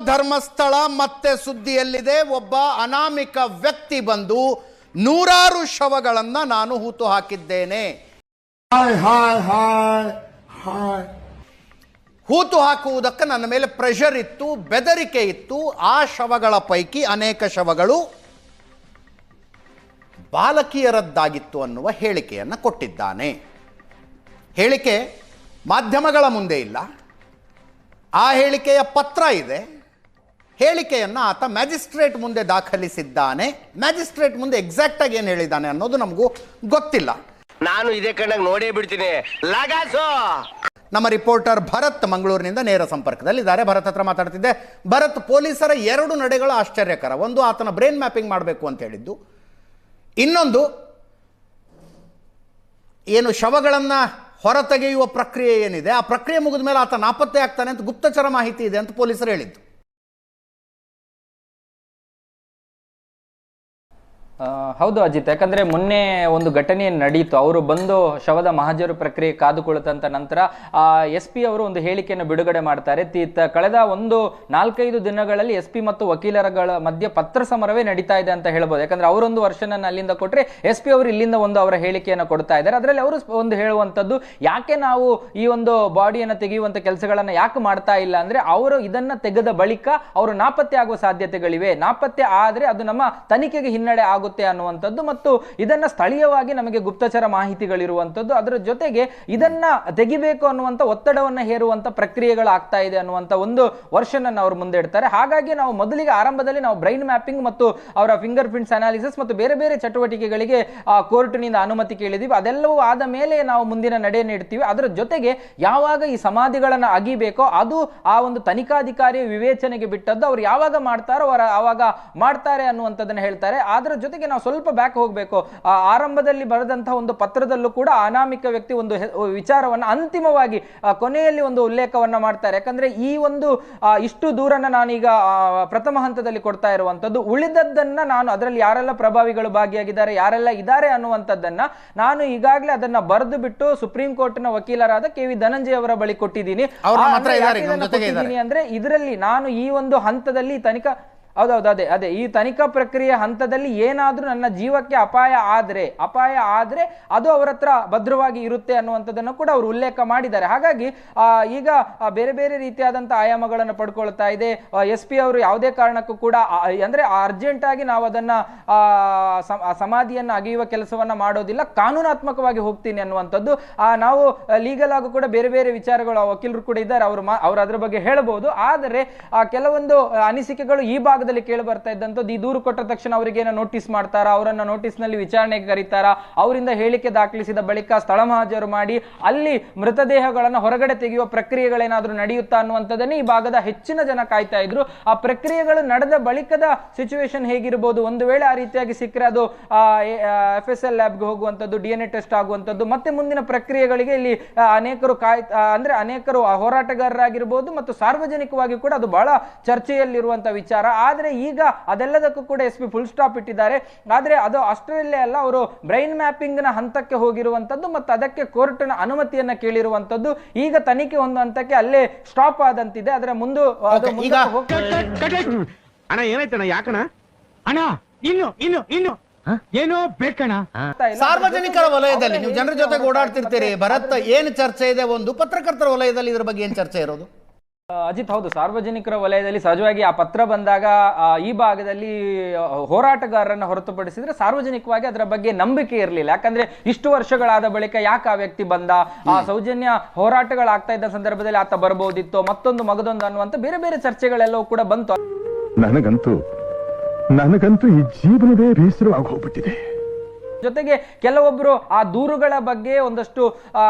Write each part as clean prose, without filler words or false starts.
ಧರ್ಮಸ್ಥಳ ಮತ್ತೆ ಸುದ್ದಿಯಲ್ಲಿದೆ. ಒಬ್ಬ ಅನಾಮಿಕ ವ್ಯಕ್ತಿ ಬಂದು ನೂರಾರು ಶವಗಳನ್ನು ನಾನು ಹೂತು ಹಾಕಿದ್ದೇನೆ. ಹೂತು ಹಾಕುವುದಕ್ಕೆ ನನ್ನ ಮೇಲೆ ಪ್ರೆಷರ್ ಇತ್ತು, ಬೆದರಿಕೆ ಇತ್ತು. ಆ ಶವಗಳ ಪೈಕಿ ಅನೇಕ ಶವಗಳು ಬಾಲಕಿಯರದ್ದಾಗಿತ್ತು ಅನ್ನುವ ಹೇಳಿಕೆಯನ್ನು ಕೊಟ್ಟಿದ್ದಾನೆ. ಹೇಳಿಕೆ ಮಾಧ್ಯಮಗಳ ಮುಂದೆ ಇಲ್ಲ, ಆ ಹೇಳಿಕೆಯ ಪತ್ರ ಇದೆ. ಹೇಳಿಕೆಯನ್ನು ಆತ ಮ್ಯಾಜಿಸ್ಟ್ರೇಟ್ ಮುಂದೆ ದಾಖಲಿಸಿದ್ದಾನೆ. ಮ್ಯಾಜಿಸ್ಟ್ರೇಟ್ ಮುಂದೆ ಎಕ್ಸಾಕ್ಟ್ ಆಗಿ ಏನು ಹೇಳಿದ್ದಾನೆ ಅನ್ನೋದು ನಮಗೂ ಗೊತ್ತಿಲ್ಲ. ನಾನು ಇದೇ ಕಣ್ಣಾಗ ನೋಡೇ ಬಿಡ್ತೀನಿ. ನಮ್ಮ ರಿಪೋರ್ಟರ್ ಭರತ್ ಮಂಗಳೂರಿನಿಂದ ನೇರ ಸಂಪರ್ಕದಲ್ಲಿದ್ದಾರೆ. ಭರತ್ ಹತ್ರ ಮಾತಾಡ್ತಿದ್ದೆ. ಭರತ್, ಪೊಲೀಸರ ಎರಡು ನಡೆಗಳು ಆಶ್ಚರ್ಯಕರ. ಒಂದು, ಆತನ ಬ್ರೈನ್ ಮ್ಯಾಪಿಂಗ್ ಮಾಡಬೇಕು ಅಂತ ಹೇಳಿದ್ದು. ಇನ್ನೊಂದು, ಏನು ಶವಗಳನ್ನು ಹೊರತೆಗೆಯುವ ಪ್ರಕ್ರಿಯೆ ಏನಿದೆ, ಆ ಪ್ರಕ್ರಿಯೆ ಮುಗಿದ ಮೇಲೆ ಆತ ನಾಪತ್ತೆ ಆಗ್ತಾನೆ ಅಂತ ಗುಪ್ತಚರ ಮಾಹಿತಿ ಇದೆ ಅಂತ ಪೊಲೀಸರು ಹೇಳಿದ್ದು. ಹೌದು ಅಜಿತ್, ಯಾಕಂದ್ರೆ ಮೊನ್ನೆ ಒಂದು ಘಟನೆ ನಡೆಯಿತು. ಅವರು ಬಂದು ಶವದ ಮಹಜರು ಪ್ರಕ್ರಿಯೆ ಕಾದುಕೊಳ್ಳುತ್ತಂತ ನಂತರ SP ಅವರು ಒಂದು ಹೇಳಿಕೆಯನ್ನು ಬಿಡುಗಡೆ ಮಾಡ್ತಾರೆ. ಕಳೆದ ಒಂದು 4-5 ದಿನಗಳಲ್ಲಿ SP ಮತ್ತು ವಕೀಲರಗಳ ಮಧ್ಯೆ ಪತ್ರ ಸಮರವೇ ನಡೀತಾ ಇದೆ ಅಂತ ಹೇಳ್ಬೋದು. ಯಾಕಂದ್ರೆ ಅವರೊಂದು ವರ್ಷನ ಅಲ್ಲಿಂದ ಕೊಟ್ಟರೆ SP ಅವರು ಇಲ್ಲಿಂದ ಒಂದು ಅವರ ಹೇಳಿಕೆಯನ್ನು ಕೊಡ್ತಾ ಇದ್ದಾರೆ. ಅದರಲ್ಲಿ ಅವರು ಒಂದು ಹೇಳುವಂಥದ್ದು, ಯಾಕೆ ನಾವು ಈ ಒಂದು ಬಾಡಿಯನ್ನು ತೆಗೆಯುವಂತ ಕೆಲಸಗಳನ್ನ ಯಾಕೆ ಮಾಡ್ತಾ ಇಲ್ಲ ಅಂದ್ರೆ, ಅವರು ಇದನ್ನ ತೆಗೆದ ಬಳಿಕ ಅವರು ನಾಪತ್ತೆ ಆಗುವ ಸಾಧ್ಯತೆಗಳಿವೆ. ನಾಪತ್ತೆ ಆದ್ರೆ ಅದು ನಮ್ಮ ತನಿಖೆಗೆ ಹಿನ್ನಡೆ ಆಗುತ್ತೆ ಅನ್ನುವಂಥದ್ದು, ಮತ್ತು ಇದನ್ನ ಸ್ಥಳೀಯವಾಗಿ ನಮಗೆ ಗುಪ್ತಚರ ಮಾಹಿತಿಗಳಿರುವಂಥದ್ದು. ಅದರ ಜೊತೆಗೆ ಇದನ್ನ ತೆಗಿಬೇಕು ಅನ್ನುವಂಥ ಒತ್ತಡವನ್ನ ಹೇರುವಂತ ಪ್ರಕ್ರಿಯೆಗಳಾಗ್ತಾ ಇದೆ ಅನ್ನುವಂಥ ಒಂದು ವರ್ಷನ್ ಅನ್ನು ಅವರು ಮುಂದೆ ಇಡ್ತಾರೆ. ಹಾಗಾಗಿ ನಾವು ಮೊದಲಿಗೆ ಆರಂಭದಲ್ಲಿ ನಾವು ಬ್ರೈನ್ ಮ್ಯಾಪಿಂಗ್ ಮತ್ತು ಅವರ ಫಿಂಗರ್ ಪ್ರಿಂಟ್ಸ್ ಅನಾಲಿಸಿಸ್ ಮತ್ತು ಬೇರೆ ಬೇರೆ ಚಟುವಟಿಕೆಗಳಿಗೆ ಕೋರ್ಟ್ನಿಂದ ಅನುಮತಿ ಕೇಳಿದೀವಿ. ಅದೆಲ್ಲವೂ ಆದ ಮೇಲೆ ನಾವು ಮುಂದಿನ ನಡೆಯನ್ನು ಇಡ್ತೀವಿ. ಅದರ ಜೊತೆಗೆ ಯಾವಾಗ ಈ ಸಮಾಧಿಗಳನ್ನ ಅಗಿಬೇಕೋ ಅದು ಆ ಒಂದು ತನಿಖಾಧಿಕಾರಿಯ ವಿವೇಚನೆಗೆ ಬಿಟ್ಟದ್ದು. ಅವ್ರು ಯಾವಾಗ ಮಾಡ್ತಾರೋ ಅವರು ಆವಾಗ ಮಾಡ್ತಾರೆ ಅನ್ನುವಂಥದ್ದನ್ನ ಹೇಳ್ತಾರೆ. ಅದರ ಜೊತೆಗೆ ನಾವು ಸ್ವಲ್ಪ ಬ್ಯಾಕ್ ಹೋಗಬೇಕು. ಆರಂಭದಲ್ಲಿ ಬರೆದಂತಹ ಒಂದು ಪತ್ರದಲ್ಲೂ ಕೂಡ ಅನಾಮಿಕ ವ್ಯಕ್ತಿ ಒಂದು ವಿಚಾರವನ್ನ ಅಂತಿಮವಾಗಿ ಕೊನೆಯಲ್ಲಿ ಒಂದು ಉಲ್ಲೇಖವನ್ನ ಮಾಡ್ತಾರೆ. ಯಾಕಂದ್ರೆ ಈ ಒಂದು ಇಷ್ಟು ದೂರನ ನಾನೀಗ ಪ್ರಥಮ ಹಂತದಲ್ಲಿ ಕೊಡ್ತಾ ಇರುವಂತದ್ದು, ಉಳಿದದ್ದನ್ನ ನಾನು ಅದರಲ್ಲಿ ಯಾರೆಲ್ಲ ಪ್ರಭಾವಿಗಳು ಭಾಗಿಯಾಗಿದ್ದಾರೆ, ಯಾರೆಲ್ಲ ಇದ್ದಾರೆ ಅನ್ನುವಂಥದ್ದನ್ನ ನಾನು ಈಗಾಗಲೇ ಅದನ್ನ ಬರೆದು ಬಿಟ್ಟು ಸುಪ್ರೀಂ ಕೋರ್ಟ್ನ ವಕೀಲರಾದ KV ಧನಂಜಯ ಅವರ ಬಳಿ ಕೊಟ್ಟಿದ್ದೀನಿ. ಅಂದ್ರೆ ಇದರಲ್ಲಿ ನಾನು ಈ ಒಂದು ಹಂತದಲ್ಲಿ ತನಿಖಾ ಹೌದೌದು ಅದೇ ಈ ತನಿಖಾ ಪ್ರಕ್ರಿಯೆ ಹಂತದಲ್ಲಿ ಏನಾದ್ರೂ ನನ್ನ ಜೀವಕ್ಕೆ ಅಪಾಯ ಆದ್ರೆ ಅದು ಅವರ ಹತ್ರ ಭದ್ರವಾಗಿ ಇರುತ್ತೆ ಅನ್ನುವಂಥದ್ದನ್ನು ಕೂಡ ಅವರು ಉಲ್ಲೇಖ ಮಾಡಿದ್ದಾರೆ. ಹಾಗಾಗಿ ಈಗ ಬೇರೆ ಬೇರೆ ರೀತಿಯಾದಂತಹ ಆಯಾಮಗಳನ್ನು ಪಡ್ಕೊಳ್ತಾ ಇದೆ. SP ಅವರು ಯಾವುದೇ ಕಾರಣಕ್ಕೂ ಕೂಡ ಅಂದ್ರೆ ಅರ್ಜೆಂಟ್ ಆಗಿ ನಾವು ಅದನ್ನ ಸಮಾಧಿಯನ್ನು ಅಗೆಯುವ ಕೆಲಸವನ್ನ ಮಾಡೋದಿಲ್ಲ, ಕಾನೂನಾತ್ಮಕವಾಗಿ ಹೋಗ್ತೀನಿ ಅನ್ನುವಂಥದ್ದು. ನಾವು ಲೀಗಲ್ ಆಗು ಕೂಡ ಬೇರೆ ಬೇರೆ ವಿಚಾರಗಳು ವಕೀಲರು ಕೂಡ ಇದ್ದಾರೆ, ಅವರು ಅದ್ರ ಬಗ್ಗೆ ಹೇಳಬಹುದು. ಆದರೆ ಕೆಲವೊಂದು ಅನಿಸಿಕೆಗಳು ಈ ಭಾಗದಲ್ಲಿ ಕೇಳಿ ಬರ್ತಾ ಇದ್ದಂಥದ್ದು, ಈ ದೂರು ಕೊಟ್ಟ ತಕ್ಷಣ ಅವರಿಗೆ ನೋಟಿಸ್ ಮಾಡ್ತಾರಾ, ಅವರನ್ನ ನೋಟಿಸ್ ನಲ್ಲಿ ವಿಚಾರಣೆಗೆ ಕರೀತಾರಾ, ಅವರಿಂದ ಹೇಳಿಕೆ ದಾಖಲಿಸಿದ ಬಳಿಕ ಸ್ಥಳ ಮಹಾಜರು ಮಾಡಿ ಅಲ್ಲಿ ಮೃತದೇಹಗಳನ್ನು ಹೊರಗಡೆ ತೆಗೆಯುವ ಪ್ರಕ್ರಿಯೆಗಳೇನಾದ್ರೂ ನಡೆಯುತ್ತಾ ಅನ್ನುವಂಥದ್ದನ್ನೇ ಈ ಭಾಗದ ಹೆಚ್ಚಿನ ಜನ ಕಾಯ್ತಾ ಇದ್ರು. ಆ ಪ್ರಕ್ರಿಯೆಗಳು ನಡೆದ ಬಳಿಕದ ಸಿಚುವೇಶನ್ ಹೇಗಿರಬಹುದು, ಒಂದು ವೇಳೆ ಆ ರೀತಿಯಾಗಿ ಸಿಕ್ಕರೆ ಅದು FSL ಲ್ಯಾಬ್ಗೆ ಹೋಗುವಂಥದ್ದು, DNA ಟೆಸ್ಟ್ ಆಗುವಂಥದ್ದು, ಮತ್ತೆ ಮುಂದಿನ ಪ್ರಕ್ರಿಯೆಗಳಿಗೆ ಇಲ್ಲಿ ಅನೇಕರು ಹೋರಾಟಗಾರರಾಗಿರ್ಬೋದು ಮತ್ತು ಸಾರ್ವಜನಿಕವಾಗಿ ಕೂಡ ಅದು ಬಹಳ ಚರ್ಚೆಯಲ್ಲಿರುವಂತಹ ವಿಚಾರ. ಆದ್ರೆ ಈಗ ಅದೆಲ್ಲದಕ್ಕೂ ಕೂಡ SP ಫುಲ್ ಸ್ಟಾಪ್ ಇಟ್ಟಿದ್ದಾರೆ. ಆದ್ರೆ ಅದು ಅಷ್ಟರಲ್ಲೇ ಅಲ್ಲ, ಅವರು ಬ್ರೈನ್ ಮ್ಯಾಪಿಂಗ್ ನ ಹಂತಕ್ಕೆ ಹೋಗಿರುವಂತದ್ದು ಮತ್ತು ಅದಕ್ಕೆ ಕೋರ್ಟ್ನ ಅನುಮತಿಯನ್ನ ಕೇಳಿರುವಂತದ್ದು. ಈಗ ತನಿಖೆ ಒಂದು ಹಂತಕ್ಕೆ ಅಲ್ಲೇ ಸ್ಟಾಪ್ ಆದಂತಿದೆ. ಅದರ ಮುಂದೆ ಅಣ್ಣ ಏನಾಯ್ತಣ್ಣ, ಯಾಕಣ ಅಣ್ಣ ಇನ್ನು ಏನೋ ಬೇಕಣ್ಣ. ಸಾರ್ವಜನಿಕರ ವಲಯದಲ್ಲಿ ನೀವು ಜನರ ಜೊತೆಗೆ ಓಡಾಡ್ತಿರ್ತೀರಿ ಭರತ್, ಏನು ಚರ್ಚೆ ಇದೆ? ಒಂದು ಪತ್ರಕರ್ತರ ವಲಯದಲ್ಲಿ ಇದ್ರ ಬಗ್ಗೆ ಏನು ಚರ್ಚೆ ಇರೋದು? ಅಜಿತ್, ಹೌದು, ಸಾರ್ವಜನಿಕರ ವಲಯದಲ್ಲಿ ಸಹಜವಾಗಿ ಆ ಪತ್ರ ಬಂದಾಗ ಈ ಭಾಗದಲ್ಲಿ ಹೋರಾಟಗಾರರನ್ನ ಹೊರತುಪಡಿಸಿದ್ರೆ ಸಾರ್ವಜನಿಕವಾಗಿ ಅದರ ಬಗ್ಗೆ ನಂಬಿಕೆ ಇರಲಿಲ್ಲ. ಯಾಕಂದ್ರೆ ಇಷ್ಟು ವರ್ಷಗಳಾದ ಬಳಿಕ ಯಾಕೆ ಆ ವ್ಯಕ್ತಿ ಬಂದ, ಆ ಸೌಜನ್ಯ ಹೋರಾಟಗಳಾಗ್ತಾ ಇದ್ದ ಸಂದರ್ಭದಲ್ಲಿ ಆತ ಬರಬಹುದಿತ್ತು, ಮತ್ತೊಂದು ಮಗದೊಂದು ಅನ್ನುವಂತ ಬೇರೆ ಬೇರೆ ಚರ್ಚೆಗಳೆಲ್ಲವೂ ಕೂಡ ಬಂತು. ನನಗಂತೂ ಈ ಜೀವನವೇ ಬೇಸರವಾಗಿ ಹೋಗ್ಬಿಟ್ಟಿದೆ. ಜೊತೆಗೆ ಕೆಲವೊಬ್ರು ಆ ದೂರುಗಳ ಬಗ್ಗೆ ಒಂದಷ್ಟು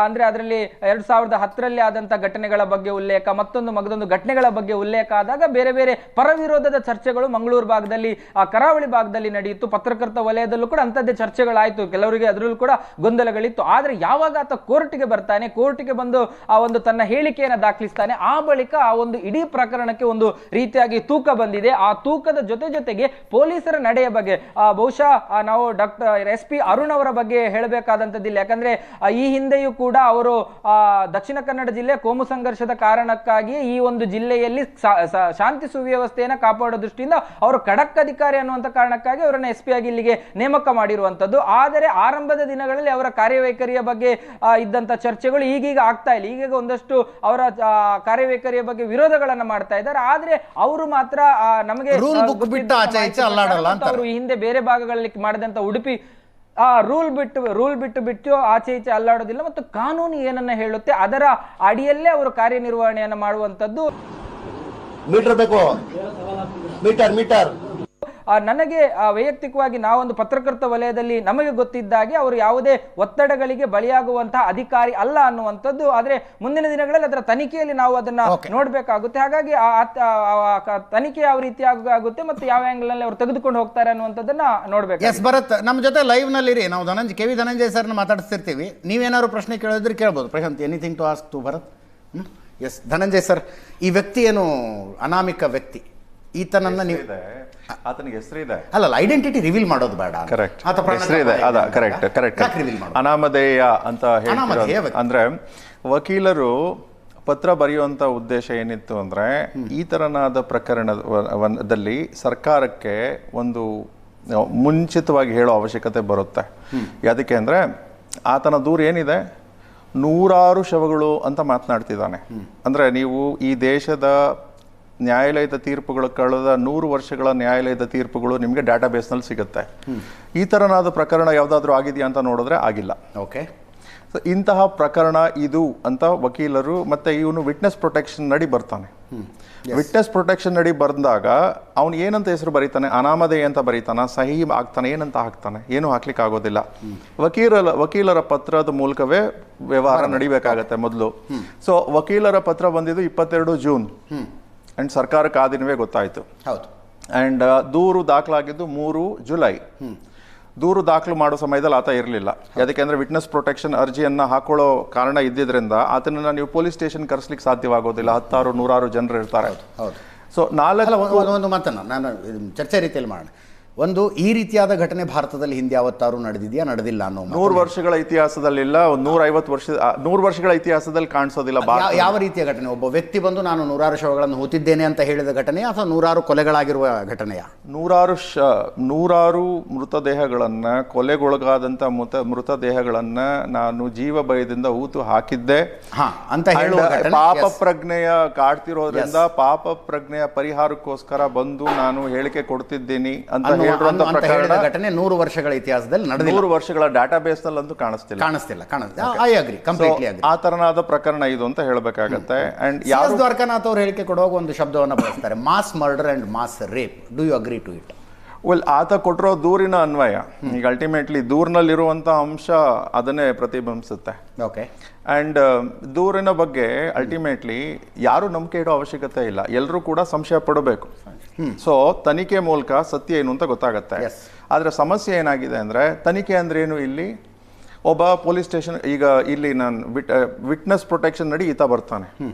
ಅಂದ್ರೆ ಅದರಲ್ಲಿ 2010ರಲ್ಲಿ ಆದಂತ ಘಟನೆಗಳ ಬಗ್ಗೆ ಉಲ್ಲೇಖ, ಮತ್ತೊಂದು ಮಗದೊಂದು ಘಟನೆಗಳ ಬಗ್ಗೆ ಉಲ್ಲೇಖ ಆದಾಗ ಬೇರೆ ಬೇರೆ ಪರವಿರೋಧದ ಚರ್ಚೆಗಳು ಮಂಗಳೂರು ಭಾಗದಲ್ಲಿ, ಕರಾವಳಿ ಭಾಗದಲ್ಲಿ ನಡೆಯಿತು. ಪತ್ರಕರ್ತ ವಲಯದಲ್ಲೂ ಕೂಡ ಅಂತದ್ದೇ ಚರ್ಚೆಗಳಾಯ್ತು. ಕೆಲವರಿಗೆ ಅದರಲ್ಲೂ ಕೂಡ ಗೊಂದಲಗಳಿತ್ತು. ಆದ್ರೆ ಯಾವಾಗ ಆತ ಕೋರ್ಟ್ಗೆ ಬರ್ತಾನೆ, ಕೋರ್ಟ್ಗೆ ಬಂದು ಆ ಒಂದು ತನ್ನ ಹೇಳಿಕೆಯನ್ನು ದಾಖಲಿಸ್ತಾನೆ, ಆ ಬಳಿಕ ಆ ಒಂದು ಇಡೀ ಪ್ರಕರಣಕ್ಕೆ ಒಂದು ರೀತಿಯಾಗಿ ತೂಕ ಬಂದಿದೆ. ಆ ತೂಕದ ಜೊತೆಗೆ ಪೊಲೀಸರ ನಡೆಯ ಬಗ್ಗೆ ಬಹುಶಃ ನಾವು SP ಅರುಣ್ ಅವರ ಬಗ್ಗೆ ಹೇಳಬೇಕಾದಂತದ್ದಿಲ್ಲ. ಯಾಕಂದ್ರೆ ಈ ಹಿಂದೆಯೂ ಕೂಡ ಅವರು ದಕ್ಷಿಣ ಕನ್ನಡ ಜಿಲ್ಲೆ ಕೋಮು ಸಂಘರ್ಷದ ಕಾರಣಕ್ಕಾಗಿ ಈ ಒಂದು ಜಿಲ್ಲೆಯಲ್ಲಿ ಶಾಂತಿ ಸುವ್ಯವಸ್ಥೆಯನ್ನ ಕಾಪಾಡೋ ದೃಷ್ಟಿಯಿಂದ ಅವರು ಖಡಕ್ ಅಧಿಕಾರಿ ಅನ್ನುವಂತ ಕಾರಣಕ್ಕಾಗಿ ಅವರನ್ನ SP ಆಗಿ ಇಲ್ಲಿಗೆ ನೇಮಕ ಮಾಡಿರುವಂತದ್ದು. ಆದರೆ ಆರಂಭದ ದಿನಗಳಲ್ಲಿ ಅವರ ಕಾರ್ಯವೈಖರಿಯ ಬಗ್ಗೆ ಇದ್ದಂತ ಚರ್ಚೆಗಳು ಈಗೀಗ ಆಗ್ತಾ ಇಲ್ಲ. ಈಗೀಗ ಒಂದಷ್ಟು ಅವರ ಕಾರ್ಯವೈಖರಿಯ ಬಗ್ಗೆ ವಿರೋಧಗಳನ್ನ ಮಾಡ್ತಾ ಇದ್ದಾರೆ. ಆದ್ರೆ ಅವರು ಮಾತ್ರ ನಮಗೆ ಅವರು ಈ ಹಿಂದೆ ಬೇರೆ ಭಾಗಗಳಲ್ಲಿ ಮಾಡಿದಂತ ಉಡುಪಿ ರೂಲ್ ಬಿಟ್ಟು ಆಚೆ ಈಚೆ ಅಲ್ಲಾಡೋದಿಲ್ಲ ಮತ್ತು ಕಾನೂನು ಏನನ್ನ ಹೇಳುತ್ತೆ ಅದರ ಅಡಿಯಲ್ಲೇ ಅವರು ಕಾರ್ಯನಿರ್ವಹಣೆಯನ್ನ ಮಾಡುವಂತದ್ದು. ಮೀಟರ್ ನನಗೆ ವೈಯಕ್ತಿಕವಾಗಿ ನಾವೊಂದು ಪತ್ರಕರ್ತ ವಲಯದಲ್ಲಿ ನಮಗೆ ಗೊತ್ತಿದ್ದಾಗೆ ಅವರು ಯಾವುದೇ ಒತ್ತಡಗಳಿಗೆ ಬಲಿಯಾಗುವಂತಹ ಅಧಿಕಾರಿ ಅಲ್ಲ ಅನ್ನುವಂಥದ್ದು. ಆದ್ರೆ ಮುಂದಿನ ದಿನಗಳಲ್ಲಿ ಅದರ ತನಿಖೆಯಲ್ಲಿ ನಾವು ಅದನ್ನ ನೋಡ್ಬೇಕಾಗುತ್ತೆ. ಹಾಗಾಗಿ ತನಿಖೆ ಯಾವ ರೀತಿ ಆಗುತ್ತೆ ಮತ್ತು ಯಾವ ಆಂಗಲ್ ನಲ್ಲಿ ಅವರು ತೆಗೆದುಕೊಂಡು ಹೋಗ್ತಾರೆ ಅನ್ನುವಂಥದ್ದನ್ನ ನೋಡ್ಬೇಕು. ಎಸ್ ಭರತ್, ನಮ್ಮ ಜೊತೆ ಲೈವ್ ನಲ್ಲಿ ಇರಿ. ನಾವು KV ಧನಂಜಯ ಸರ್ನ ಮಾತಾಡ್ತಿರ್ತೀವಿ. ನೀವೇನಾದ್ರು ಪ್ರಶ್ನೆ ಕೇಳಿದ್ರೆ ಕೇಳ್ಬೋದು. Prashant, anything to ask to Bharat? Yes Dhananjay sir, ಈ ವ್ಯಕ್ತಿ ಏನು ಅನಾಮಿಕ ವ್ಯಕ್ತಿ, ಈತನನ್ನ ನೀವು ಆತನಿಗೆ ಹೆಸರಿದೆ ಅಲ್ಲ, ಐಡೆಂಟಿಟಿ ರಿವೀಲ್ ಮಾಡೋದು ಬೇಡ. ಕರೆಕ್ಟ್, ಹೆಸರಿದೆ. ಅದ ಕರೆಕ್ಟ್. ಅನಾಮಧೇಯ ಅಂತ ಹೇಳ್ತಾರೆ. ಅಂದ್ರೆ ವಕೀಲರು ಪತ್ರ ಬರೆಯುವಂತ ಉದ್ದೇಶ ಏನಿತ್ತು ಅಂದ್ರೆ ಈ ತರನಾದ ಪ್ರಕರಣದಲ್ಲಿ ಸರ್ಕಾರಕ್ಕೆ ಒಂದು ಮುಂಚಿತವಾಗಿ ಹೇಳೋ ಅವಶ್ಯಕತೆ ಬರುತ್ತೆ. ಯಾದಕ್ಕೆ ಅಂದ್ರೆ ಆತನ ದೂರ ಏನಿದೆ, 100 ಶವಗಳು ಅಂತ ಮಾತನಾಡ್ತಿದ್ದಾನೆ. ಅಂದ್ರೆ ನೀವು ಈ ದೇಶದ ನ್ಯಾಯಾಲಯದ ತೀರ್ಪುಗಳು, ಕಳೆದ 100 ವರ್ಷಗಳ ನ್ಯಾಯಾಲಯದ ತೀರ್ಪುಗಳು ನಿಮಗೆ ಡಾಟಾಬೇಸ್ನಲ್ಲಿ ಸಿಗುತ್ತೆ. ಈ ಥರನಾದ ಪ್ರಕರಣ ಯಾವುದಾದ್ರೂ ಆಗಿದೆಯಾ ಅಂತ ನೋಡಿದ್ರೆ ಆಗಿಲ್ಲ. ಓಕೆ, ಸೊ ಇಂತಹ ಪ್ರಕರಣ ಇದು ಅಂತ ವಕೀಲರು ಮತ್ತೆ ಇವನು ವಿಟ್ನೆಸ್ ಪ್ರೊಟೆಕ್ಷನ್ ನಡಿ ಬರ್ತಾನೆ. ವಿಟ್ನೆಸ್ ಪ್ರೊಟೆಕ್ಷನ್ ನಡಿ ಬಂದಾಗ ಅವನು ಏನಂತ ಹೆಸರು ಬರೀತಾನೆ, ಅನಾಮಧೇಯ ಅಂತ ಬರೀತಾನ, ಸಹಿ ಆಗ್ತಾನೆ, ಏನಂತ ಹಾಕ್ತಾನೆ, ಏನು ಹಾಕ್ಲಿಕ್ಕೆ ಆಗೋದಿಲ್ಲ. ವಕೀಲರ ಪತ್ರದ ಮೂಲಕವೇ ವ್ಯವಹಾರ ನಡಿಬೇಕಾಗತ್ತೆ ಮೊದಲು. ಸೊ ವಕೀಲರ ಪತ್ರ ಬಂದಿದ್ದು 22 ಜೂನ್ ಅಂಡ್ ಸರ್ಕಾರಕ್ಕೆ ಆ ದಿನವೇ ಗೊತ್ತಾಯ್ತು. ಹೌದು. ಅಂಡ್ ದೂರು ದಾಖಲಾಗಿದ್ದು 3 ಜುಲೈ. ದೂರು ದಾಖಲು ಮಾಡೋ ಸಮಯದಲ್ಲಿ ಆತ ಇರಲಿಲ್ಲ. ಯಾಕೆಂದ್ರೆ ವಿಟ್ನೆಸ್ ಪ್ರೊಟೆಕ್ಷನ್ ಅರ್ಜಿಯನ್ನ ಹಾಕೊಳ್ಳೋ ಕಾರಣ ಇದ್ದಿದ್ರಿಂದ ಆತನನ್ನ ನೀವು ಪೊಲೀಸ್ ಸ್ಟೇಷನ್ ಕರೆಸ್ಲಿಕ್ಕೆ ಸಾಧ್ಯವಾಗೋದಿಲ್ಲ. 10 100 ಜನರು ಇರ್ತಾರೆ. ಸೊ ಒಂದು ಮಾತನ್ನ ನಾನು ಚರ್ಚೆ ರೀತಿಯಲ್ಲಿ ಮಾಡೋಣ. ಒಂದು, ಈ ರೀತಿಯಾದ ಘಟನೆ ಭಾರತದಲ್ಲಿ ಹಿಂದೆ ಯಾವತ್ತಾರು ನಡೆದಿದೆಯಾ, ನಡೆದಿಲ್ಲ ಅನ್ನೋ 100 ವರ್ಷಗಳ ಇತಿಹಾಸದಲ್ಲಿಲ್ಲ, 100 ವರ್ಷಗಳ ಇತಿಹಾಸದಲ್ಲಿ ಕಾಣಿಸೋದಿಲ್ಲ. ಯಾವ ರೀತಿಯ ಘಟನೆ? ಒಬ್ಬ ವ್ಯಕ್ತಿ ಬಂದು ನಾನು 100 ಶವಗಳನ್ನು ಹೂತಿದ್ದೇನೆ ಅಂತ ಹೇಳಿದ ಘಟನೆಯಾ ಅಥವಾ 100 ಕೊಲೆಗಳಾಗಿರುವ ಘಟನೆಯಾ? 100 ಮೃತದೇಹಗಳನ್ನ, ಕೊಲೆಗೊಳಗಾದಂತ ಮೃತದೇಹಗಳನ್ನ ನಾನು ಜೀವ ಭಯದಿಂದ ಹೂತು ಹಾಕಿದ್ದೆ ಅಂತ ಹೇಳುವ ಪಾಪ ಪ್ರಜ್ಞೆಯ ಕಾಡ್ತಿರೋದ್ರಿಂದ ಪಾಪ ಪ್ರಜ್ಞೆಯ ಪರಿಹಾರಕ್ಕೋಸ್ಕರ ಬಂದು ನಾನು ಹೇಳಿಕೆ ಕೊಡ್ತಿದ್ದೀನಿ ಅಂತ ಘಟನೆ 100 ವರ್ಷಗಳ ಇತಿಹಾಸದಲ್ಲಿ ನಡೆದಿಲ್ಲ. 100 ವರ್ಷಗಳ ಡಾಟಾಬೇಸ್ ನಲ್ಲಿ ಕಾಣಿಸ್ತಿಲ್ಲ. I agree, completely agri. ಆ ತರನಾದ ಪ್ರಕರಣ ಇದು ಅಂತ ಹೇಳಬೇಕಾಗತ್ತೆ. ಅಂಡ್ ಯಾರು ದ್ವಾರಕಾನಾಥ್ ಅವರು ಹೇಳಿಕೆ ಕೊಡುವಾಗ ಒಂದು ಶಬ್ದವನ್ನು ಬಳಸ್ತಾರೆ, mass murder and mass rape. Do you agree to it? Well, ಆತ ಕೊಟ್ಟಿರೋ ದೂರಿನ ಅನ್ವಯ ಈಗ ಅಲ್ಟಿಮೇಟ್ಲಿ ದೂರಿನಲ್ಲಿರುವಂತ ಅಂಶ ಅದನ್ನೇ ಪ್ರತಿಬಿಂಬಿಸುತ್ತೆ. ಓಕೆ. ಅಂಡ್ ದೂರಿನ ಬಗ್ಗೆ ಅಲ್ಟಿಮೇಟ್ಲಿ ಯಾರು ನಂಬಿಕೆ ಇಡೋ ಅವಶ್ಯಕತೆ ಇಲ್ಲ, ಎಲ್ಲರೂ ಕೂಡ ಸಂಶಯ ಪಡಬೇಕು. ಸೊ ತನಿಖೆ ಮೂಲಕ ಸತ್ಯ ಏನು ಅಂತ ಗೊತ್ತಾಗತ್ತೆ. ಆದ್ರೆ ಸಮಸ್ಯೆ ಏನಾಗಿದೆ ಅಂದ್ರೆ, ತನಿಖೆ ಅಂದ್ರೆ ಏನು, ಇಲ್ಲಿ ಒಬ್ಬ ಪೊಲೀಸ್ ಸ್ಟೇಷನ್, ಈಗ ಇಲ್ಲಿ ನಾನು ವಿಟ್ನೆಸ್ ಪ್ರೊಟೆಕ್ಷನ್ ನಡಿ ಈತ ಬರ್ತಾನೆ,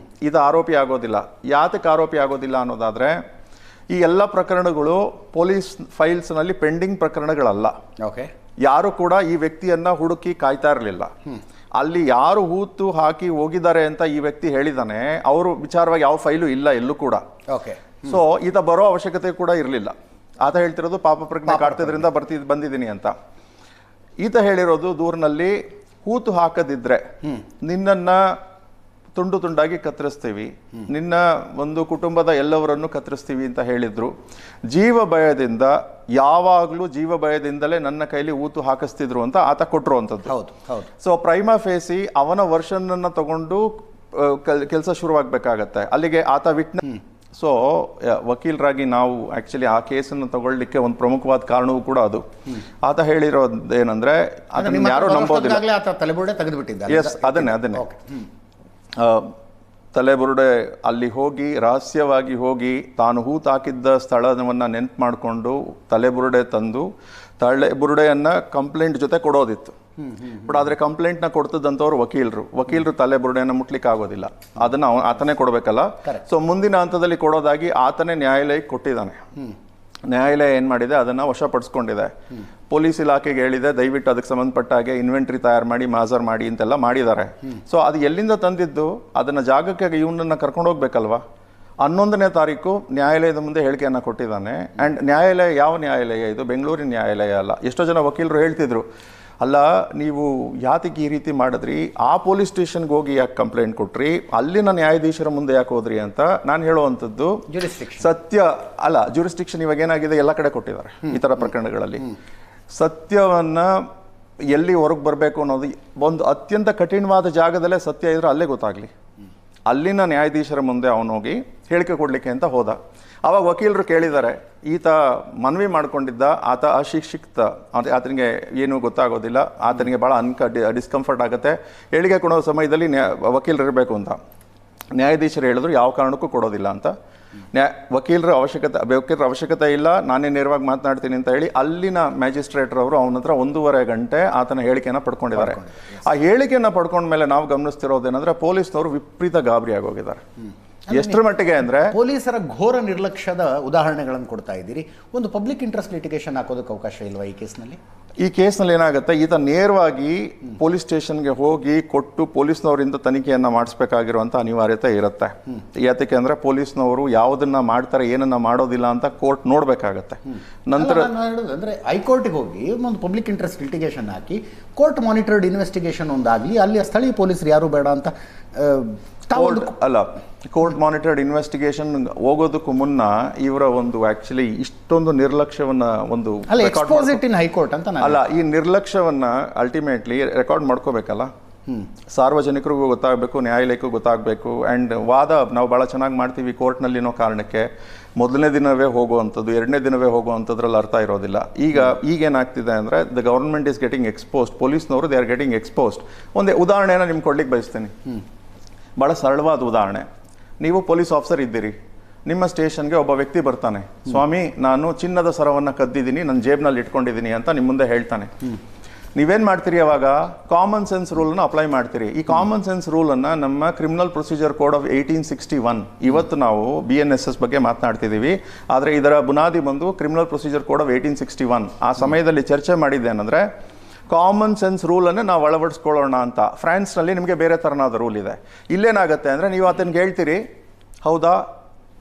ಈತ ಆರೋಪಿ ಆಗೋದಿಲ್ಲ. ಯಾತಕ್ಕೆ ಆರೋಪಿ ಆಗೋದಿಲ್ಲ ಅನ್ನೋದಾದ್ರೆ, ಈ ಎಲ್ಲ ಪ್ರಕರಣಗಳು ಪೊಲೀಸ್ ಫೈಲ್ಸ್ ನಲ್ಲಿ ಪೆಂಡಿಂಗ್ ಪ್ರಕರಣಗಳಲ್ಲ. ಓಕೆ. ಯಾರು ಕೂಡ ಈ ವ್ಯಕ್ತಿಯನ್ನ ಹುಡುಕಿ ಕಾಯ್ತಾ ಇರಲಿಲ್ಲ. ಅಲ್ಲಿ ಯಾರು ಹೂತು ಹಾಕಿ ಹೋಗಿದ್ದಾರೆ ಅಂತ ಈ ವ್ಯಕ್ತಿ ಹೇಳಿದಾನೆ, ಅವರು ವಿಚಾರವಾಗಿ ಯಾವ ಫೈಲು ಇಲ್ಲ ಎಲ್ಲೂ ಕೂಡ. ಓಕೆ. ಸೊ ಈತ ಬರೋ ಅವಶ್ಯಕತೆ ಕೂಡ ಇರಲಿಲ್ಲ. ಆತ ಹೇಳ್ತಿರೋದು ಪಾಪ ಪ್ರಜ್ಞೆ ಕಾಡ್ತಿದ್ರಿಂದ ಬಂದಿದ್ದೀನಿ ಅಂತ. ಈತ ಹೇಳಿರೋದು ದೂರಿನಲ್ಲಿ ಹೂತು ಹಾಕದಿದ್ರೆ ನಿನ್ನನ್ನ ತುಂಡು ತುಂಡಾಗಿ ಕತ್ತರಿಸ್ತೀವಿ, ನಿನ್ನ ಒಂದು ಕುಟುಂಬದ ಎಲ್ಲವರನ್ನು ಕತ್ತರಿಸ್ತೀವಿ ಅಂತ ಹೇಳಿದ್ರು. ಜೀವ ಭಯದಿಂದ, ಯಾವಾಗಲೂ ಜೀವ ಭಯದಿಂದಲೇ ನನ್ನ ಕೈಲಿ ಊತು ಹಾಕಿಸ್ತಿದ್ರು ಅಂತ ಆತ ಕೊಟ್ಟಿರುವಂಥದ್ದು. ಸೊ ಪ್ರೈಮಾ ಫೇಸಿ ಅವನ ವರ್ಷನ್ ಅನ್ನ ತಗೊಂಡು ಕೆಲಸ ಶುರುವಾಗಬೇಕಾಗತ್ತೆ. ಅಲ್ಲಿಗೆ ಆತ ವಿಟ್ನೆಸ್. ಸೊ ವಕೀಲರಾಗಿ ನಾವು ಆಕ್ಚುಲಿ ಆ ಕೇಸನ್ನು ತಗೊಳ್ಳಿಕ್ಕೆ ಒಂದು ಪ್ರಮುಖವಾದ ಕಾರಣವೂ ಕೂಡ ಅದು. ಆತ ಹೇಳಿರೋದು ಏನಂದ್ರೆ, ಅದನ್ನ ಯಾರು ನಂಬೋದಿಲ್ಲ. ಎಸ್, ಅದನ್ನೇ ತಲೆಬುರುಡೆ ಅಲ್ಲಿ ಹೋಗಿ ರಹಸ್ಯವಾಗಿ ಹೋಗಿ ತಾನು ಹೂತು ಹಾಕಿದ್ದ ಸ್ಥಳವನ್ನ ನೆನ್ಪು ಮಾಡಿಕೊಂಡು ತಲೆಬುರುಡೆ ತಂದು ತಲೆಬುರುಡೆಯನ್ನ ಕಂಪ್ಲೇಂಟ್ ಜೊತೆ ಕೊಡೋದಿತ್ತು. ಬಟ್ ಆದ್ರೆ ಕಂಪ್ಲೇಂಟ್ ನ ಕೊಡ್ತದಂತವ್ರು ವಕೀಲರು ತಲೆಬುರುಡೆಯನ್ನ ಮುಟ್ಲಿಕ್ಕೆ ಆಗೋದಿಲ್ಲ, ಅದನ್ನ ಆತನೇ ಕೊಡ್ಬೇಕಲ್ಲ. ಸೊ ಮುಂದಿನ ಹಂತದಲ್ಲಿ ಕೊಡೋದಾಗಿ ಆತನೇ ನ್ಯಾಯಾಲಯಕ್ಕೆ ಕೊಟ್ಟಿದ್ದಾನೆ. ನ್ಯಾಯಾಲಯ ಏನು ಮಾಡಿದೆ, ಅದನ್ನು ವಶಪಡಿಸ್ಕೊಂಡಿದೆ. ಪೊಲೀಸ್ ಇಲಾಖೆಗೆ ಹೇಳಿದೆ ದಯವಿಟ್ಟು ಅದಕ್ಕೆ ಸಂಬಂಧಪಟ್ಟ ಹಾಗೆ ಇನ್ವೆಂಟ್ರಿ ತಯಾರು ಮಾಡಿ ಮಾಜರ್ ಮಾಡಿ ಅಂತೆಲ್ಲ ಮಾಡಿದ್ದಾರೆ. ಸೊ ಅದು ಎಲ್ಲಿಂದ ತಂದಿದ್ದು, ಅದನ್ನು ಜಾಗಕ್ಕೆ ಇವನನ್ನು ಕರ್ಕೊಂಡು ಹೋಗ್ಬೇಕಲ್ವಾ. 11ನೇ ತಾರೀಕು ನ್ಯಾಯಾಲಯದ ಮುಂದೆ ಹೇಳಿಕೆಯನ್ನು ಕೊಟ್ಟಿದ್ದಾನೆ. ಆ್ಯಂಡ್ ನ್ಯಾಯಾಲಯ ಯಾವ ನ್ಯಾಯಾಲಯ ಇದು? ಬೆಂಗಳೂರಿನ ನ್ಯಾಯಾಲಯ ಅಲ್ಲ. ಎಷ್ಟೋ ಜನ ವಕೀಲರು ಹೇಳ್ತಿದ್ರು, ಅಲ್ಲ ನೀವು ಯಾತಕ್ಕೆ ಈ ರೀತಿ ಮಾಡಿದ್ರಿ, ಆ ಪೊಲೀಸ್ ಸ್ಟೇಷನ್ಗೆ ಹೋಗಿ ಯಾಕೆ ಕಂಪ್ಲೇಂಟ್ ಕೊಟ್ರಿ, ಅಲ್ಲಿನ ನ್ಯಾಯಾಧೀಶರ ಮುಂದೆ ಯಾಕೆ ಹೋದ್ರಿ ಅಂತ. ನಾನು ಹೇಳುವಂಥದ್ದು ಸತ್ಯ ಅಲ್ಲ, ಜ್ಯೂರಿಸ್ಡಿಕ್ಷನ್ ಇವಾಗ ಏನಾಗಿದೆ ಎಲ್ಲ ಕಡೆ ಕೊಟ್ಟಿದ್ದಾರೆ ಈ ಥರ ಪ್ರಕರಣಗಳಲ್ಲಿ. ಸತ್ಯವನ್ನ ಎಲ್ಲಿ ಹೊರಗೆ ಬರಬೇಕು ಅನ್ನೋದು ಒಂದು ಅತ್ಯಂತ ಕಠಿಣವಾದ ಜಾಗದಲ್ಲೇ ಸತ್ಯ ಇದ್ರೆ ಅಲ್ಲೇ ಗೊತ್ತಾಗಲಿ. ಅಲ್ಲಿನ ನ್ಯಾಯಾಧೀಶರ ಮುಂದೆ ಅವನು ಹೋಗಿ ಹೇಳಿಕೆ ಕೊಡಲಿಕ್ಕೆ ಅಂತ ಹೋದ. ಆವಾಗ ವಕೀಲರು ಕೇಳಿದ್ದಾರೆ, ಈತ ಮನವಿ ಮಾಡ್ಕೊಂಡಿದ್ದ, ಆತ ಅಶಿಕ್ಷಿತ, ಆತನಿಗೆ ಏನೂ ಗೊತ್ತಾಗೋದಿಲ್ಲ, ಆತನಿಗೆ ಭಾಳ ಡಿಸ್ಕಂಫರ್ಟ್ ಆಗುತ್ತೆ, ಹೇಳಿಕೆ ಕೊಡೋ ಸಮಯದಲ್ಲಿ ವಕೀಲರು ಇರಬೇಕು ಅಂತ. ನ್ಯಾಯಾಧೀಶರು ಹೇಳಿದ್ರು ಯಾವ ಕಾರಣಕ್ಕೂ ಕೊಡೋದಿಲ್ಲ ಅಂತ. ವಕೀಲರ ಅವಶ್ಯಕತೆ ಇಲ್ಲ, ನಾನೇ ನೇರವಾಗಿ ಮಾತನಾಡ್ತೀನಿ ಅಂತ ಹೇಳಿ ಅಲ್ಲಿನ ಮ್ಯಾಜಿಸ್ಟ್ರೇಟರ್ ಅವರು ಅವನ ಹತ್ರ 1.5 ಗಂಟೆ ಆತನ ಹೇಳಿಕೆಯನ್ನು ಪಡ್ಕೊಂಡಿದ್ದಾರೆ. ಆ ಹೇಳಿಕೆಯನ್ನು ಪಡ್ಕೊಂಡ್ಮೇಲೆ ನಾವು ಗಮನಿಸ್ತಿರೋದೇನೆಂದ್ರೆ ಪೊಲೀಸ್ನವರು ವಿಪರೀತ ಗಾಬರಿ ಆಗೋಗಿದ್ದಾರೆ. ಎಷ್ಟರ ಮಟ್ಟಿಗೆ ಅಂದ್ರೆ ಪೊಲೀಸರ ಘೋರ ನಿರ್ಲಕ್ಷ್ಯದ ಉದಾಹರಣೆಗಳನ್ನು ಕೊಡ್ತಾ ಇದ್ದೀರಿ. ಒಂದು ಪಬ್ಲಿಕ್ ಇಂಟ್ರೆಸ್ಟ್ ಲಿಟಿಗೇಷನ್ ಹಾಕೋದಕ್ಕೆ ಅವಕಾಶ ಇಲ್ವಾ ಈ ಕೇಸ್ನಲ್ಲಿ? ಈ ಕೇಸ್ನಲ್ಲಿ ಏನಾಗುತ್ತೆ, ಈತ ನೇರವಾಗಿ ಪೊಲೀಸ್ ಸ್ಟೇಷನ್ಗೆ ಹೋಗಿ ಕೊಟ್ಟು ಪೊಲೀಸ್ನವರಿಂದ ತನಿಖೆಯನ್ನು ಮಾಡಿಸ್ಬೇಕಾಗಿರುವಂಥ ಅನಿವಾರ್ಯತೆ ಇರುತ್ತೆ. ಯಾತಕ್ಕೆ ಅಂದರೆ ಪೊಲೀಸ್ನವರು ಯಾವುದನ್ನ ಮಾಡ್ತಾರೆ ಏನನ್ನ ಮಾಡೋದಿಲ್ಲ ಅಂತ ಕೋರ್ಟ್ ನೋಡಬೇಕಾಗತ್ತೆ. ನಂತರ ಅಂದರೆ ಹೈಕೋರ್ಟ್ಗೆ ಹೋಗಿ ಒಂದು ಪಬ್ಲಿಕ್ ಇಂಟ್ರೆಸ್ಟ್ ಲಿಟಿಗೇಷನ್ ಹಾಕಿ ಕೋರ್ಟ್ ಮಾನಿಟರ್ಡ್ ಇನ್ವೆಸ್ಟಿಗೇಷನ್ ಒಂದಾಗಲಿ, ಅಲ್ಲಿ ಸ್ಥಳೀಯ ಪೊಲೀಸರು ಯಾರು ಬೇಡ ಅಂತ ಅಲ್ಲ, ಕೋರ್ಟ್ ಮಾನಿಟರ್ಡ್ ಇನ್ವೆಸ್ಟಿಗೇಷನ್ ಹೋಗೋದಕ್ಕೂ ಮುನ್ನ ಇವರ ಒಂದು ಆಕ್ಚುಲಿ ಇಷ್ಟೊಂದು ನಿರ್ಲಕ್ಷ್ಯವನ್ನ ಒಂದು ಹೈಕೋರ್ಟ್ ಅಂತ ಅಲ್ಲ, ಈ ನಿರ್ಲಕ್ಷ್ಯವನ್ನ ಅಲ್ಟಿಮೇಟ್ಲಿ ರೆಕಾರ್ಡ್ ಮಾಡ್ಕೋಬೇಕಲ್ಲ. ಸಾರ್ವಜನಿಕರಿಗೂ ಗೊತ್ತಾಗಬೇಕು, ನ್ಯಾಯಾಲಯಕ್ಕೂ ಗೊತ್ತಾಗಬೇಕು. ಆ್ಯಂಡ್ ವಾದ ನಾವು ಭಾಳ ಚೆನ್ನಾಗಿ ಮಾಡ್ತೀವಿ ಕೋರ್ಟ್ನಲ್ಲಿ ಅನ್ನೋ ಕಾರಣಕ್ಕೆ ಮೊದಲನೇ ದಿನವೇ ಹೋಗುವಂಥದ್ದು, 2ನೇ ದಿನವೇ ಹೋಗುವಂಥದ್ರಲ್ಲಿ ಅರ್ಥ ಇರೋದಿಲ್ಲ. ಈಗೇನಾಗ್ತಿದೆ ಅಂದರೆ the government is getting exposed, ಪೊಲೀಸ್ನವರು ದೇ ಆರ್ ಗೆಟಿಂಗ್ ಎಕ್ಸ್ಪೋಸ್ಡ್. ಒಂದು ಉದಾಹರಣೆನ ನಿಮ್ಗೆ ಕೊಡ್ಲಿಕ್ಕೆ ಬಯಸ್ತೀನಿ, ಭಾಳ ಸರಳವಾದ ಉದಾಹರಣೆ. ನೀವು ಪೊಲೀಸ್ ಆಫೀಸರ್ ಇದ್ದೀರಿ, ನಿಮ್ಮ ಸ್ಟೇಷನ್ಗೆ ಒಬ್ಬ ವ್ಯಕ್ತಿ ಬರ್ತಾನೆ, ಸ್ವಾಮಿ ನಾನು ಚಿನ್ನದ ಸರವನ್ನು ಕದ್ದಿದ್ದೀನಿ, ನನ್ನ ಜೇಬ್ನಲ್ಲಿ ಇಟ್ಕೊಂಡಿದ್ದೀನಿ ಅಂತ ನಿಮ್ಮ ಮುಂದೆ ಹೇಳ್ತಾನೆ. ನೀವೇನು ಮಾಡ್ತೀರಿ ಅವಾಗ? ಕಾಮನ್ ಸೆನ್ಸ್ ರೂಲನ್ನು ಅಪ್ಲೈ ಮಾಡ್ತೀರಿ. ಈ ಕಾಮನ್ ಸೆನ್ಸ್ ರೂಲನ್ನು ನಮ್ಮ ಕ್ರಿಮಿನಲ್ ಪ್ರೊಸೀಜರ್ ಕೋಡ್ ಆಫ್ 1861, ಇವತ್ತು ನಾವು BNSS ಬಗ್ಗೆ ಮಾತನಾಡ್ತಿದ್ದೀವಿ, ಆದರೆ ಇದರ ಬುನಾದಿ ಬಂದು ಕ್ರಿಮಿನಲ್ ಪ್ರೊಸೀಜರ್ ಕೋಡ್ ಆಫ್ 1861. ಆ ಸಮಯದಲ್ಲಿ ಚರ್ಚೆ ಮಾಡಿದ್ದೇನೆಂದರೆ ಕಾಮನ್ ಸೆನ್ಸ್ ರೂಲನ್ನು ನಾವು ಅಳವಡಿಸ್ಕೊಳ್ಳೋಣ ಅಂತ. ಫ್ರಾನ್ಸ್ನಲ್ಲಿ ನಿಮಗೆ ಬೇರೆ ಥರನಾದ ರೂಲ್ ಇದೆ. ಇಲ್ಲೇನಾಗುತ್ತೆ ಅಂದರೆ ನೀವು ಆತನಿಗೆ ಹೇಳ್ತೀರಿ, ಹೌದಾ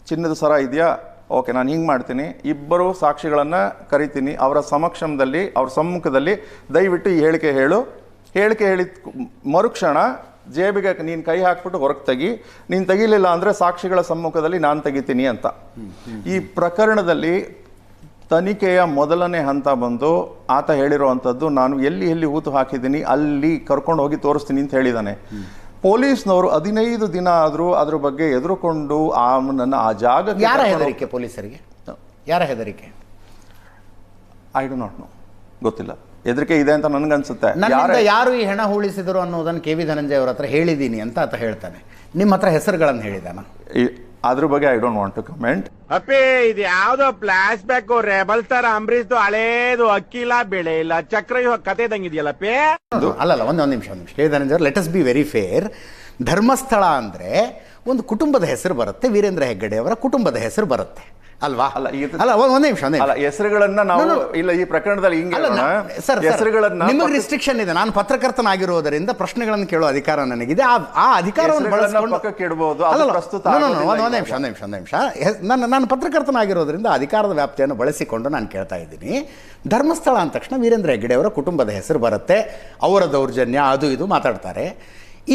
ಚಿನ್ನದ ಸರ ಇದೆಯಾ, ಓಕೆ ನಾನು ಹಿಂಗೆ ಮಾಡ್ತೀನಿ, ಇಬ್ಬರು ಸಾಕ್ಷಿಗಳನ್ನು ಕರಿತೀನಿ, ಅವರ ಸಮಕ್ಷಮದಲ್ಲಿ ಅವ್ರ ಸಮ್ಮುಖದಲ್ಲಿ ದಯವಿಟ್ಟು ಈ ಹೇಳಿಕೆ ಹೇಳು. ಹೇಳಿಕೆ ಹೇಳಿದ ಮರುಕ್ಷಣ ಜೇಬಿಗೆ ನೀನು ಕೈ ಹಾಕ್ಬಿಟ್ಟು ಹೊರಗೆ ತೆಗಿ, ನೀನು ತೆಗಿಲಿಲ್ಲ ಅಂದರೆ ಸಾಕ್ಷಿಗಳ ಸಮ್ಮುಖದಲ್ಲಿ ನಾನು ತೆಗಿತೀನಿ ಅಂತ. ಈ ಪ್ರಕರಣದಲ್ಲಿ ತನಿಖೆಯ ಮೊದಲನೇ ಹಂತ ಬಂದು ಆತ ಹೇಳಿರುವಂಥದ್ದು, ನಾನು ಎಲ್ಲಿ ಊತು ಹಾಕಿದ್ದೀನಿ ಅಲ್ಲಿ ಕರ್ಕೊಂಡು ಹೋಗಿ ತೋರಿಸ್ತೀನಿ ಅಂತ ಹೇಳಿದ್ದಾನೆ. ಪೊಲೀಸ್ನವರು 15 ದಿನ ಆದರೂ ಅದ್ರ ಬಗ್ಗೆ ಎದುರುಕೊಂಡು ನನ್ನ ಆ ಜಾಗಕ್ಕೆ ಯಾರ ಹೆದರಿಕೆ? ಪೊಲೀಸರಿಗೆ ಯಾರ ಹೆದರಿಕೆ? ಐ ಡು ನಾಟ್ ನೋ, ಗೊತ್ತಿಲ್ಲ. ಹೆದರಿಕೆ ಇದೆ ಅಂತ ನನಗನ್ಸುತ್ತೆ. ಯಾರು ಈ ಹೆಣ ಹೂಳಿಸಿದರು ಅನ್ನೋದನ್ನು KV ಧನಂಜಯ ಅವ್ರ ಹತ್ರ ಹೇಳಿದ್ದೀನಿ ಅಂತ ಆತ ಹೇಳ್ತಾನೆ. ನಿಮ್ಮ ಹತ್ರ ಹೆಸರುಗಳನ್ನು ಹೇಳಿದಾನ? ಅದ್ರ ಬಗ್ಗೆ I don't want to comment. ಅಪ್ಪೇ ಇದು ಯಾವ್ದೋ flashback rebel star Ambareesh ಹಳೇದು ಅಕ್ಕಿಲ್ಲ ಬೆಳೆ ಇಲ್ಲ ಚಕ್ರವ್ಯೂಹ ಕತೆ ಇದಂಗಿದೆಯಲ್ಲಪ್ಪೇ. ಅಲ್ಲಲ್ಲ, ಒಂದು ನಿಮಿಷ KV Dhananjaya let us be very fair. Dharmasthala ಅಂದರೆ ಒಂದು ಕುಟುಂಬದ ಹೆಸರು ಬರುತ್ತೆ, ವೀರೇಂದ್ರ ಹೆಗ್ಗಡೆ ಅವರ ಕುಟುಂಬದ ಹೆಸರು ಬರುತ್ತೆ ಅಲ್ವಾ? ಅಲ್ಲ ಒಂದು ನಿಮಿಷ, ಹೆಸರುಗಳನ್ನ ನಾವು ಇಲ್ಲ ಈ ಪ್ರಕರಣದಲ್ಲಿ ಹೆಸರುಗಳನ್ನ ನಿಮಗೆ ರಿಸ್ಟ್ರಿಕ್ಷನ್ ಇದೆ. ನಾನು ಪತ್ರಕರ್ತನಾಗಿರುವುದರಿಂದ ಪ್ರಶ್ನೆಗಳನ್ನು ಕೇಳುವ ಅಧಿಕಾರ ನನಗಿದೆ. ಆ ಅಧಿಕಾರವನ್ನು ಬಳಸಿಕೊಂಡು ಒಂದು ನಿಮಿಷ ನಾನು ಪತ್ರಕರ್ತನಾಗಿರೋದ್ರಿಂದ ಅಧಿಕಾರದ ವ್ಯಾಪ್ತಿಯನ್ನು ಬಳಸಿಕೊಂಡು ನಾನು ಕೇಳ್ತಾ ಇದ್ದೀನಿ. ಧರ್ಮಸ್ಥಳ ಅಂದ ತಕ್ಷಣ ವೀರೇಂದ್ರ ಹೆಗ್ಗಡೆ ಅವರ ಕುಟುಂಬದ ಹೆಸರು ಬರುತ್ತೆ, ಅವರ ದೌರ್ಜನ್ಯ ಅದು ಇದು ಮಾತಾಡ್ತಾರೆ.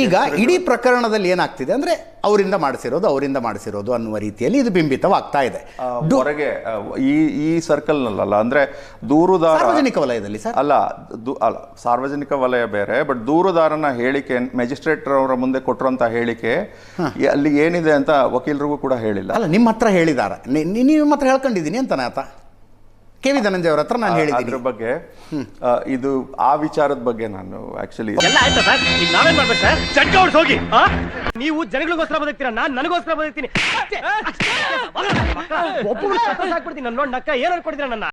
ಈಗ ಇಡೀ ಪ್ರಕರಣದಲ್ಲಿ ಏನಾಗ್ತಿದೆ ಅಂದ್ರೆ ಅವರಿಂದ ಮಾಡಿಸಿರೋದು ಅನ್ನುವ ರೀತಿಯಲ್ಲಿ ಇದು ಬಿಂಬಿತವಾಗ್ತಾ ಇದೆ ಹೊರಗೆ ಈ ಸರ್ಕಲ್ ನಲ್ಲ. ಅಂದ್ರೆ ದೂರುದಾರ ಸಾರ್ವಜನಿಕ ವಲಯದಲ್ಲಿ ಸರ್ ಅಲ್ಲ ಸಾರ್ವಜನಿಕ ವಲಯ ಬೇರೆ. ಬಟ್ ದೂರುದಾರನ ಹೇಳಿಕೆ ಮ್ಯಾಜಿಸ್ಟ್ರೇಟ್ ಅವರ ಮುಂದೆ ಕೊಟ್ಟಿರುವಂತಹ ಹೇಳಿಕೆ ಅಲ್ಲಿ ಏನಿದೆ ಅಂತ ವಕೀಲರಿಗೂ ಕೂಡ ಹೇಳಿಲ್ಲ. ಅಲ್ಲ ನಿಮ್ಮ ಹತ್ರ ಹೇಳಿದಾರ, ನಿಮ್ಮ ಹತ್ರ ಹೇಳ್ಕೊಂಡಿದ್ದೀನಿ ಅಂತಾನೆ ಆತ. KV ಧನಂಜಯ ಅವ್ರ ಹತ್ರ ನಾನು ಹೇಳಿದ್ದೀನಿ ಅದ್ರ ಬಗ್ಗೆ. ಇದು ಆ ವಿಚಾರದ ಬಗ್ಗೆ ನಾನು ಆಕ್ಚುಲಿ ನಾವೇನ್ ಮಾಡ್ಬೇಕು ಸರ್? ಚಟ್ಕೌಟ್ಸ್ ಹೋಗಿ ನೀವು ಜನಗಳಿಗೋಸ್ಕರ ಬದುಕ್ತೀರಾ, ನಾನು ನನಗೋಸ್ಕರ ಬದುಕ್ತೀನಿ. ಒಬ್ಬರು ಸಾಕ್ಬಿಡ್ತೀನಿ ನನ್ನ ನಕ್ಕ ಏನ್ ಅನ್ಕೊಂಡಿದ್ದೀರಾ ನನ್ನ